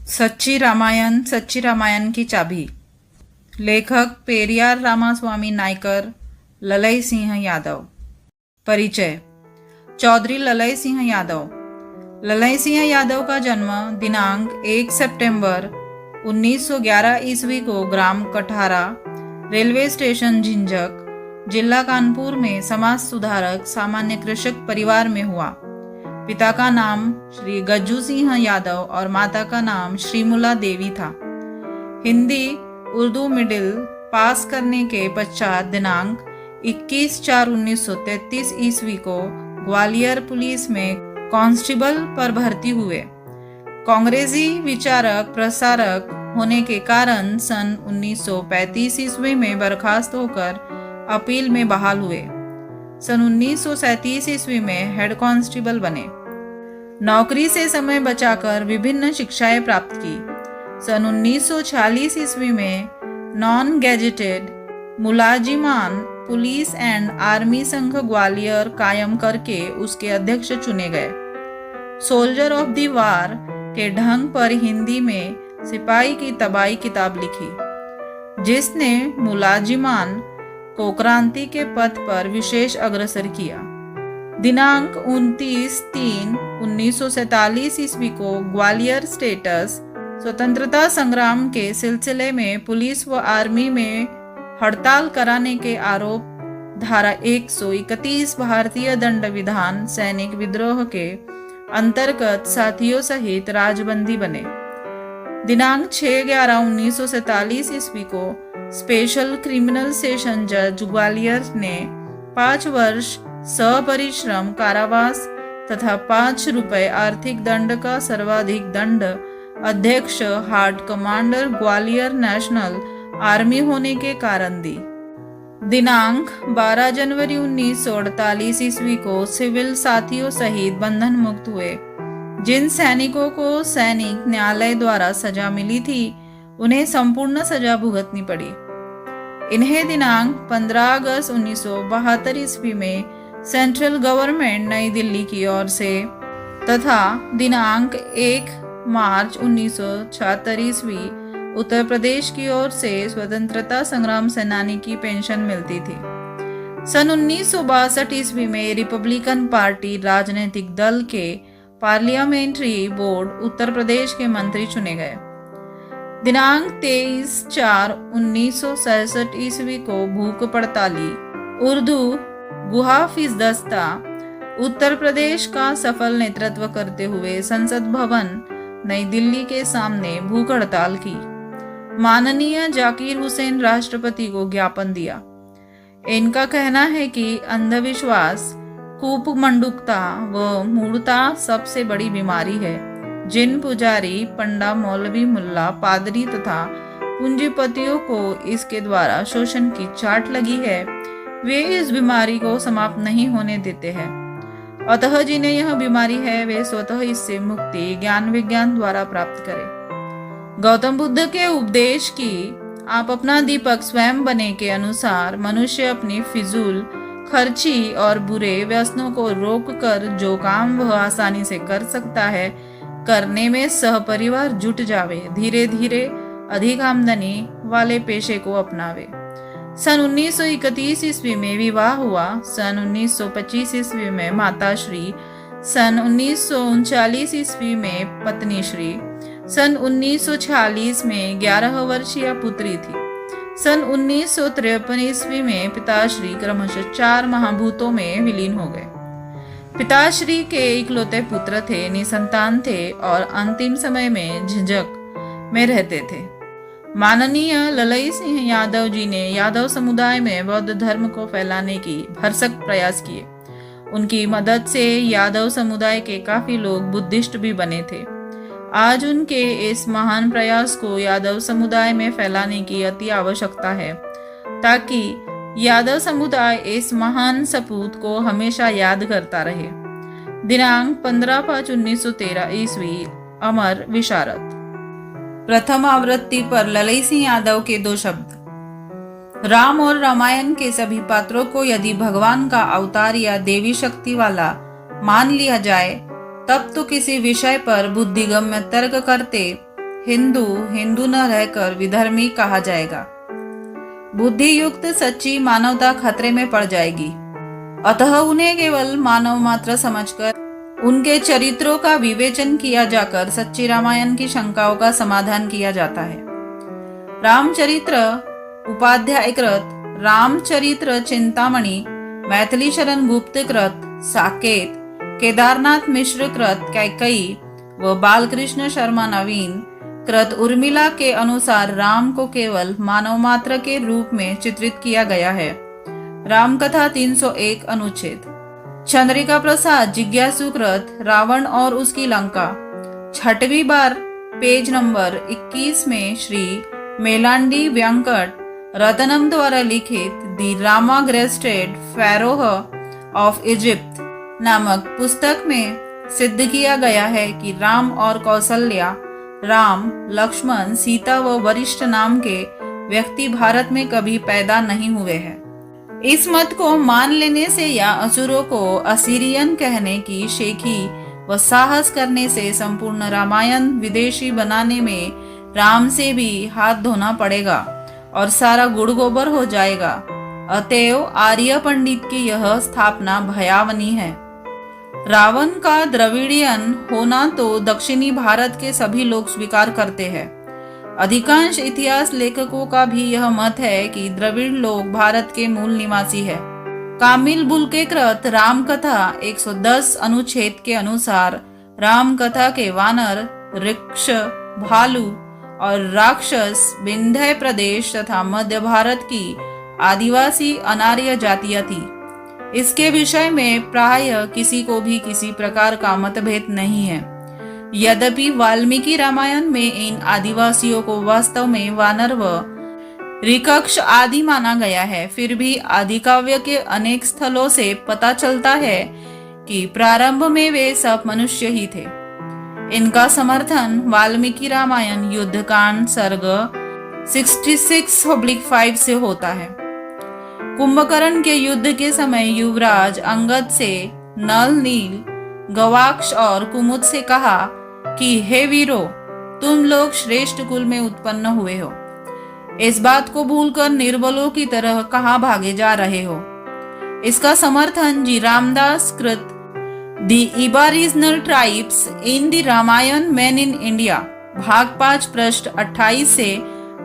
सच्ची रामायण की चाबी। लेखक पेरियार रामास्वामी नायकर, ललई सिंह यादव। परिचय। चौधरी ललई सिंह यादव। ललई सिंह यादव का जन्म दिनांक 1 सितंबर 1911 ईस्वी को ग्राम कठारा, रेलवे स्टेशन झिंझक, जिला कानपुर में समाज सुधारक सामान्य कृषक परिवार में हुआ। पिता का नाम श्री गज्जू सिंह यादव और माता का नाम श्रीमुला देवी था। हिंदी उर्दू मिडिल पास करने के पश्चात दिनांक 21/4/1933 ईस्वी को ग्वालियर पुलिस में कांस्टेबल पर भर्ती हुए। कांग्रेसी विचारक प्रसारक होने के कारण सन 1935 ईस्वी में बर्खास्त होकर अपील में बहाल हुए। सन 1937 ईस्वी में हेड कांस्टेबल बने। नौकरी से समय बचाकर विभिन्न शिक्षाएं प्राप्त की। सन 1946 ईस्वी में नॉन गैजेटेड मुलाजिमान पुलिस एंड आर्मी संघ ग्वालियर कायम करके उसके अध्यक्ष चुने गए। सोल्जर ऑफ द वार के ढंग पर हिंदी में सिपाही की तबाही किताब लिखी, जिसने मुलाजिमान को क्रांति के पथ पर विशेष अग्रसर किया। दिनांक 29/3/1947 ईस्वी को ग्वालियर स्टेटस स्वतंत्रता संग्राम के सिलसिले में पुलिस व आर्मी में हड़ताल कराने के आरोप धारा 131 भारतीय दंड विधान सैनिक विद्रोह के अंतर्गत साथियों सहित राजबंदी बने। दिनांक 6/11/1947 ईस्वी को स्पेशल क्रिमिनल सेशन जज ग्वालियर ने 5 वर्ष सपरिश्रम कारावास तथा 5 रुपए आर्थिक दंड का सर्वाधिक दंड अध्यक्ष hard commander Gwalior national army होने के कारण दी। दिनांक 12 जनवरी 1948 ईस्वी को सिविल साथियों सहित बंधन मुक्त हुए। जिन सैनिकों को सैनिक न्यायालय द्वारा सजा मिली थी, उन्हें संपूर्ण सजा भुगतनी पड़ी। इन्हें दिनांक 15 अगस्त 1972 ईस्वी में सेंट्रल गवर्नमेंट नई दिल्ली की ओर से तथा दिनांक 1 मार्च 1976 ईस्वी उत्तर प्रदेश की ओर से स्वतंत्रता संग्राम सेनानी की पेंशन मिलती थी। सन 1962 ईस्वी में रिपब्लिकन पार्टी राजनीतिक दल के पार्लियामेंट्री बोर्ड उत्तर प्रदेश के मंत्री चुने गए। दिनांक 23/4/1967 ईस्वी को भूख हड़ताली उर्दू गुहाफिज दस्ता उत्तर प्रदेश का सफल नेतृत्व करते हुए संसद भवन नई दिल्ली के सामने भूख हड़ताल की। माननीय जाकिर हुसैन राष्ट्रपति को ज्ञापन दिया। इनका कहना है कि अंधविश्वास, कूपमंडूकता व मूढ़ता सबसे बड़ी बीमारी है। जिन पुजारी, पंडा, मौलवी, मुल्ला, पादरी तथा पूंजीपतियों को इसके द्वारा शोषण की चाट लगी है, वे इस बीमारी को समाप्त नहीं होने देते हैं। अतः जिन्हें यह बीमारी है, वे स्वतः इससे मुक्ति ज्ञान विज्ञान द्वारा प्राप्त करें। गौतम बुद्ध के उपदेश की आप अपना दीपक स्वयं बने के अनुसार मनुष्य अपनी फिजूल खर्ची और बुरे व्यसनों को रोक कर जो काम वह आसानी से कर सकता है, करने में सहपरिवार जुट जावे। धीरे धीरे अधिक आमदनी वाले पेशे को अपनावे। सन 1931 ईस्वी में विवाह हुआ। सन 1925 ईस्वी में माताश्री, सन 1939 ईस्वी में पत्नी श्री, सन 1946 में 11 वर्षीय पुत्री थी। सन 1953 ईस्वी में पिताश्री क्रमशः 4 महाभूतों में विलीन हो गए। पिताश्री के इकलौते पुत्र थे, निसंतान थे और अंतिम समय में झिंझक में रहते थे। माननीय ललई सिंह यादव जी ने यादव समुदाय में बौद्ध धर्म को फैलाने की भरसक प्रयास किए। उनकी मदद से यादव समुदाय के काफी लोग बुद्धिस्ट भी बने थे। आज उनके इस महान प्रयास को यादव समुदाय में फैलाने की अति आवश्यकता है, ताकि यादव समुदाय इस महान सपूत को हमेशा याद करता रहे। दिनांक 15/5/1913 ईस्वी अमर विशारद। प्रथम आवृत्ति पर ललई सिंह यादव के 2 शब्द। राम और रामायण के सभी पात्रों को यदि भगवान का अवतार या देवी शक्ति वाला मान लिया जाए, तब तो किसी विषय पर बुद्धिगम्य तर्क करते हिंदू हिंदू न रहकर विधर्मी कहा जाएगा। बुद्धि युक्त सच्ची मानवता खतरे में पड़ जाएगी। अतः उन्हें केवल मानव मात्र समझकर उनके चरित्रों का विवेचन किया जाकर सच्ची रामायण की शंकाओं का समाधान किया जाता है। रामचरित्र उपाध्यायकृत, रामचरित्र चिंतामणि, मैथिली शरण गुप्तकृत, साकेत, केदारनाथ मिश्र कृत कैकई व बालकृष्ण शर्मा नवीन कृत उर्मिला के अनुसार राम को केवल मानव मात्र के रूप में चित्रित किया गया है। रामकथा 301 अनुच्छेद। चंद्रिका प्रसाद जिज्ञासुकृत रावण और उसकी लंका, 6वीं बार, पेज नंबर 21 में श्री मेलांडी वेंकट रतनम द्वारा लिखित दी रामाग्रेस्टेड फैरोह ऑफ इजिप्ट नामक पुस्तक में सिद्ध किया गया है कि राम और कौशल्या, राम, लक्ष्मण, सीता व वरिष्ठ नाम के व्यक्ति भारत में कभी पैदा नहीं हुए हैं। इस मत को मान लेने से या असुरों को असीरियन कहने की शेखी व साहस करने से संपूर्ण रामायण विदेशी बनाने में राम से भी हाथ धोना पड़ेगा और सारा गुड़ गोबर हो जाएगा। अतएव आर्य पंडित की यह स्थापना भयावनी है। रावण का द्रविड़ियन होना तो दक्षिणी भारत के सभी लोग स्वीकार करते हैं। अधिकांश इतिहास लेखकों का भी यह मत है कि द्रविड़ लोग भारत के मूल निवासी है। कामिल बुल्के कृत रामकथा 110 अनुच्छेद के अनुसार रामकथा के वानर, ऋक्ष, भालू और राक्षस विंध्य प्रदेश तथा मध्य भारत की आदिवासी अनार्य जातियां थी। इसके विषय में प्राय किसी को भी किसी प्रकार का मतभेद नहीं है। यद्यपि वाल्मीकि रामायण में इन आदिवासियों को वास्तव में वानर व ऋक्षक्ष आदि माना गया है, फिर भी आदिकाव्य के अनेक स्थलों से पता चलता है कि प्रारंभ में वे सब मनुष्य ही थे। इनका समर्थन वाल्मीकि रामायण युद्धकांड सर्ग 66/5 से होता है। कुंभकर्ण के युद्ध के समय युवराज अंगद से नल, नील, गवाक्ष और कुमुद से कहा कि हे वीरों, तुम लोग श्रेष्ठ कुल में उत्पन्न हुए हो। इस बात को भूलकर निर्बलों की तरह कहाँ भागे जा रहे हो। इसका समर्थन जी रामदास कृत the aboriginal tribes in the Ramayana man in India भाग 5 पृष्ठ 28 से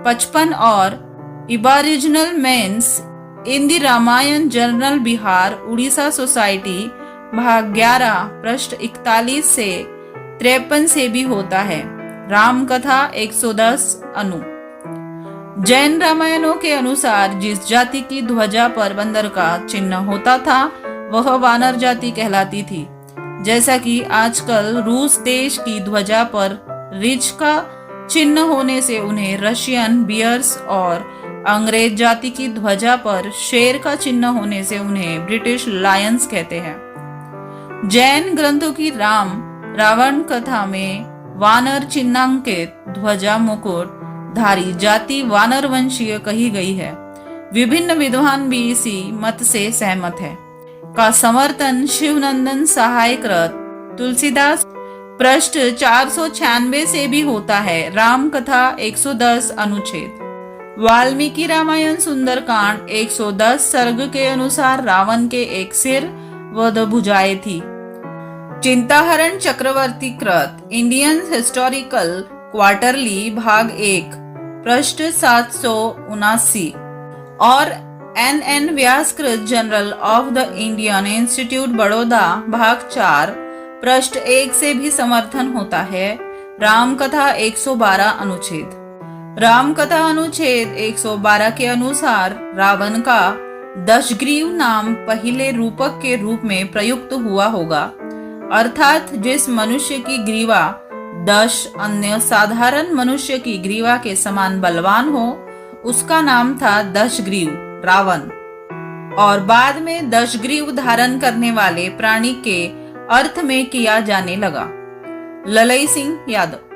55 और aboriginal mens in the Ramayana journal Bihar Orissa society भाग 11 पृष्ठ 41 से 53 से भी होता है। रामकथा 110 अनु। जैन रामायणों के अनुसार जिस जाति की ध्वजा पर बंदर का चिन्ह होता था वह वानर जाति कहलाती थी। जैसा कि आजकल रूस देश की ध्वजा पर रिच का चिन्ह होने से उन्हें रशियन बियर्स और अंग्रेज जाति की ध्वजा पर शेर का चिन्ह होने से उन्हें ब्रिटिश लायंस कहते हैं। जैन ग्रंथों की रावण कथा में वानर चिन्हांकित ध्वजा मुकुट धारी जाति वानर वंशीय कही गई है। विभिन्न विद्वान भी इसी मत से सहमत है। का समर्थन शिवनंदन सहाय कृत तुलसीदास पृष्ठ 496 से भी होता है। रामकथा 110 अनुच्छेद। वाल्मीकि रामायण सुंदरकांड 110 सर्ग के अनुसार रावण के एक सिर व 2 भुजाएं थी। चिंताहरण चक्रवर्ती कृत इंडियन हिस्टोरिकल क्वार्टरली भाग 1 पृष्ठ 779 और NN व्यासकृत journal of the Indian institute Baroda भाग 4 पृष्ठ 1 से भी समर्थन होता है। रामकथा 112 अनुच्छेद। रामकथा अनुच्छेद 112 के अनुसार रावण का दशग्रीव नाम पहले रूपक के रूप में प्रयुक्त हुआ होगा, अर्थात जिस मनुष्य की ग्रीवा 10 अन्य साधारण मनुष्य की ग्रीवा के समान बलवान हो उसका नाम था दशग्रीव रावण, और बाद में दशग्रीव धारण करने वाले प्राणी के अर्थ में किया जाने लगा। ललई सिंह यादव।